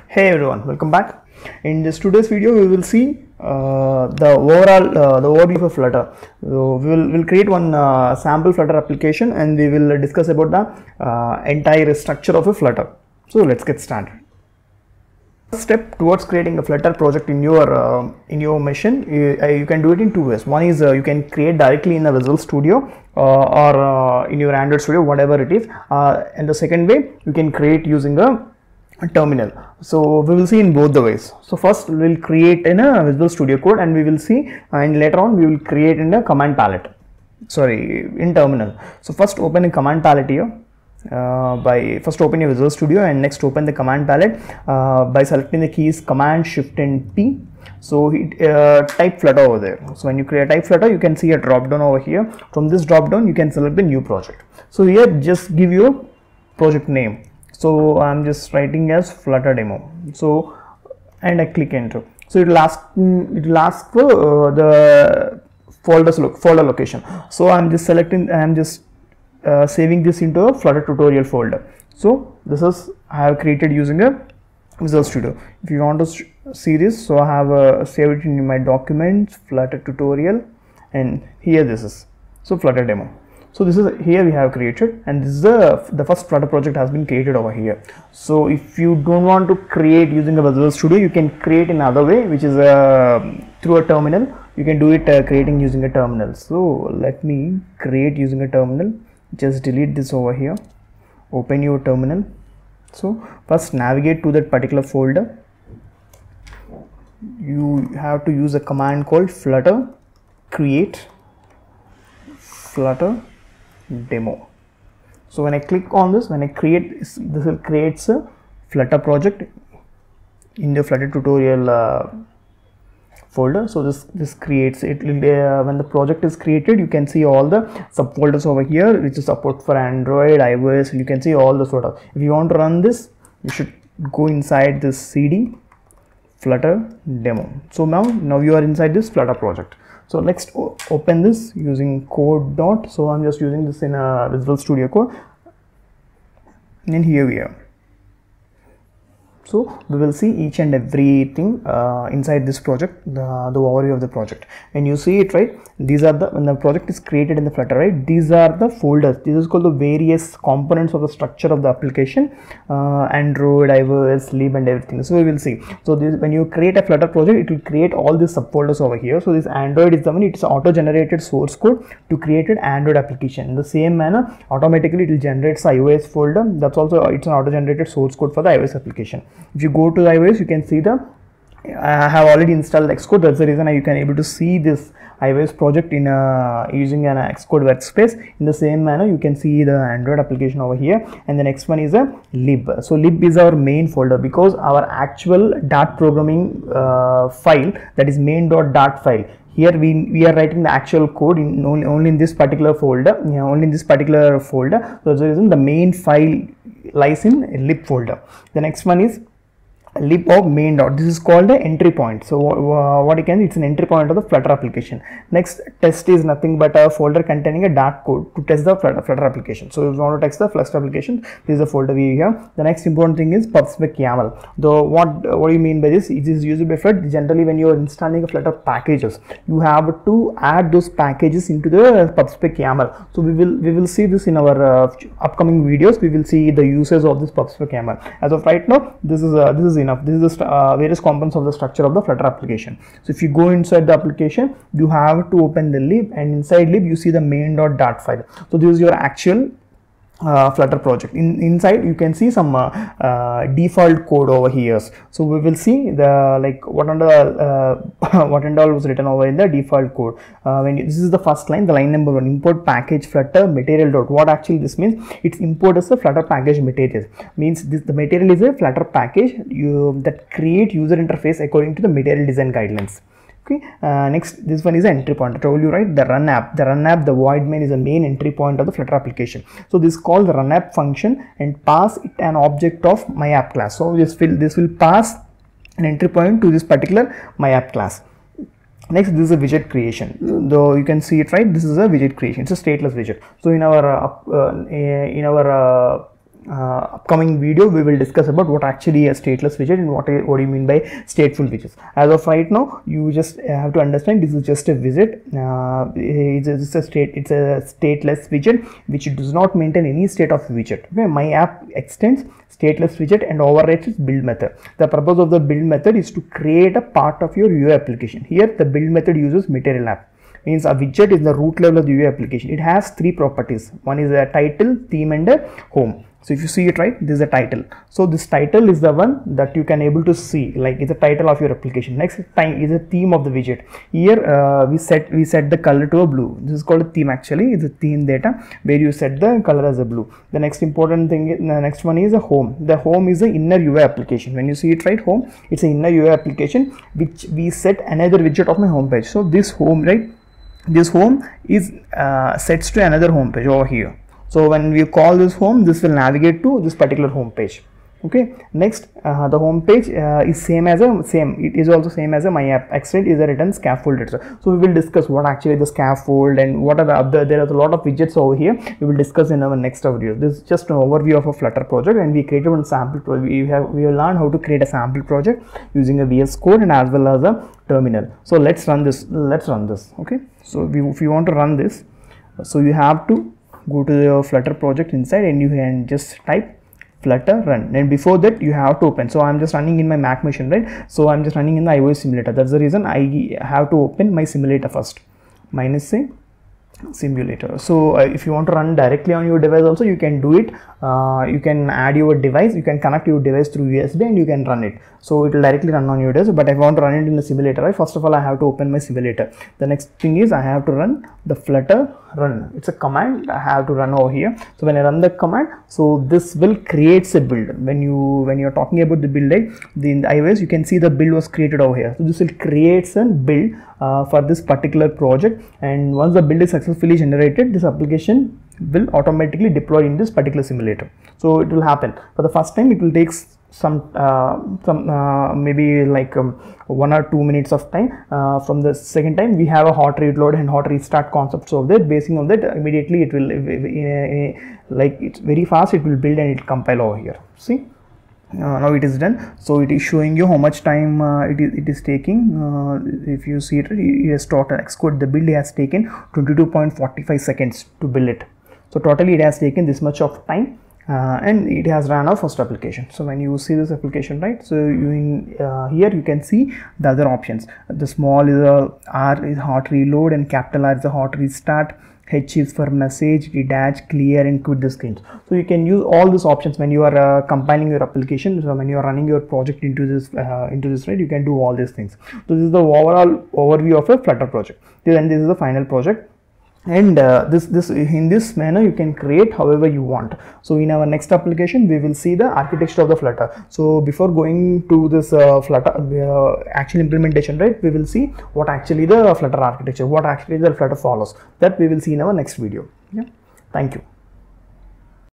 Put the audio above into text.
Hey everyone, welcome back. In this today's video, we will see the overview of Flutter. So we'll create one sample Flutter application, and we will discuss about the entire structure of a Flutter. So let's get started. First step towards creating a Flutter project in your machine, you can do it in two ways. One is you can create directly in the Visual Studio or in your Android Studio, whatever it is. And the second way, you can create using a terminal. So we will see in both the ways. So first we will create in a Visual Studio Code, and we will see, and later on we will create in a command palette, in terminal. So first open a command palette here. First open your Visual Studio, and next open the command palette by selecting the keys Command Shift and P. So type Flutter over there. So when you type Flutter, you can see a drop down over here. From this drop down, you can select the new project. So here just give your project name. So I'm just writing as Flutter demo. So and I click enter. So it will ask for the folder location. So I'm just saving this into a Flutter tutorial folder. So this is I have created using a Visual Studio. If you want to see this, so I have saved it in my documents, Flutter tutorial, and here this is so Flutter demo. So this is here we have created, and this is the first Flutter project has been created over here. So if you don't want to create using a Visual Studio, you can create in another way, which is through a terminal. You can do it creating using a terminal. So let me create using a terminal. Just delete this over here. Open your terminal. So first navigate to that particular folder. You have to use a command called Flutter create Flutter demo. So when I click on this, when I create this, will creates a Flutter project in the Flutter tutorial folder. So this creates it. When the project is created, you can see all the subfolders over here, which is support for Android, iOS, and you can see all the sort of. If you want to run this, you should go inside this CD Flutter demo. So now you are inside this Flutter project. So next open this using code dot. So I'm just using this in a Visual Studio Code, and here we are. So we will see each and everything inside this project, the overview of the project. When you see it, right, these are when the project is created in the Flutter, right, these are the folders. This is called the various components of the structure of the application, Android, iOS, lib, and everything. So we will see. So when you create a Flutter project, it will create all these subfolders over here. So this Android is the one, it's auto-generated source code to create an Android application. In the same manner, automatically it will generate the iOS folder. That's also it's an auto-generated source code for the iOS application. If you go to the iOS, you can see I have already installed Xcode. That's the reason you can able to see this iOS project in using an Xcode workspace. In the same manner, you can see the Android application over here. And the next one is a lib. So lib is our main folder, because our actual Dart programming file, that is main.dart file. Here we are writing the actual code in only in this particular folder. Only in this particular folder. So that's the reason the main file lies in lib folder. The next one is lib of main dot. This is called the entry point. So what you can, it's an entry point of the Flutter application. Next, test is nothing but a folder containing a Dart code to test the Flutter application. So if you want to test the Flutter application, this is the folder we have. The next important thing is pubspec YAML. Though what do you mean by this? It is used by Flutter. Generally, when you are installing a Flutter packages, you have to add those packages into the pubspec YAML. So we will see this in our upcoming videos. We will see the uses of this pubspec YAML. As of right now, this is enough. This is the various components of the structure of the Flutter application. So if you go inside the application, you have to open the lib, and inside lib you see the main.dart file. So this is your actual Flutter project. Inside you can see some default code over here. So we will see the what and all was written over in the default code. This is the first line, the line number 1, import package Flutter material dot. What actually this means? It's import as a Flutter package material. Means the material is a Flutter package that create user interface according to the material design guidelines. Okay, next, this one is an entry point. I told you, right, the run app, the void main is a main entry point of the Flutter application. So this is called the run app function, and pass it an object of my app class. So this will pass an entry point to this particular my app class. Next, this is a widget creation. Though you can see it, right, this is a widget creation. It's a stateless widget. So in our upcoming video we will discuss about what actually a stateless widget and what do you mean by stateful widgets. As of right now, you just have to understand this is just a widget. It's a stateless widget which does not maintain any state of widget. Okay, my app extends stateless widget and overrides its build method. The purpose of the build method is to create a part of your UI application. Here the build method uses material app. Means a widget is the root level of the UI application. It has three properties. One is a title, theme, and a home. So if you see it right, this is a title. So this title is the one that you can able to see, like it's a title of your application. Next time is a theme of the widget. Here we set the color to a blue. This is called a theme actually. It's a theme data where you set the color as a blue. The next important thing, the next one is a home. The home is the inner UI application. When you see it right, home, it's an inner UI application which we set another widget of my home page. So this home, right, this home is sets to another home page over here. So when we call this home, this will navigate to this particular home page. Okay, next the home page is it is also same as a my app extend is a written scaffold. So we will discuss what actually the scaffold and what are the other, there are a lot of widgets over here. We will discuss in our next video. This is just an overview of a Flutter project, and we created one sample project. We have learned how to create a sample project using a VS Code and as well as a terminal. So let's run this. Okay, so if you want to run this, so you have to go to the Flutter project inside and you can just type Flutter run, and before that you have to open. So I'm just running in my Mac machine, right? So I'm just running in the iOS simulator. That's the reason I have to open my simulator first. -a simulator. So if you want to run directly on your device also, you can do it. You can add your device, you can connect your device through USB and you can run it. So it will directly run on your device. But if I want to run it in the simulator, right, first of all I have to open my simulator. The next thing is I have to run the Flutter run. It's a command I have to run over here. So when I run the command, so this will create a build. When you're talking about the build, right, in the iOS you can see the build was created over here. So this will create a build for this particular project, and once the build is successfully generated, this application will automatically deploy in this particular simulator. So it will happen for the first time. It will take some maybe like 1 or 2 minutes of time. From the second time we have a hot reload and hot restart concepts of that. Basing on that, immediately it will like it's very fast, it will build and it compile over here. See, now it is done. So it is showing you how much time it is taking. If you see it, it has total Xcode, the build has taken 22.45 seconds to build it. So totally it has taken this much of time. And it has run our first application. So when you see this application, right, so here you can see the other options. The small is R is hot reload and capital R is the hot restart. H is for message, detach, clear, and quit the screen. So you can use all these options when you are compiling your application. So when you are running your project into this right, you can do all these things. So this is the overall overview of a Flutter project. Then this is the final project. And in this manner you can create however you want. So in our next application we will see the architecture of the Flutter. So before going to this Flutter actual implementation, right, we will see what actually the Flutter architecture, what actually the Flutter follows. That we will see in our next video. Yeah, thank you.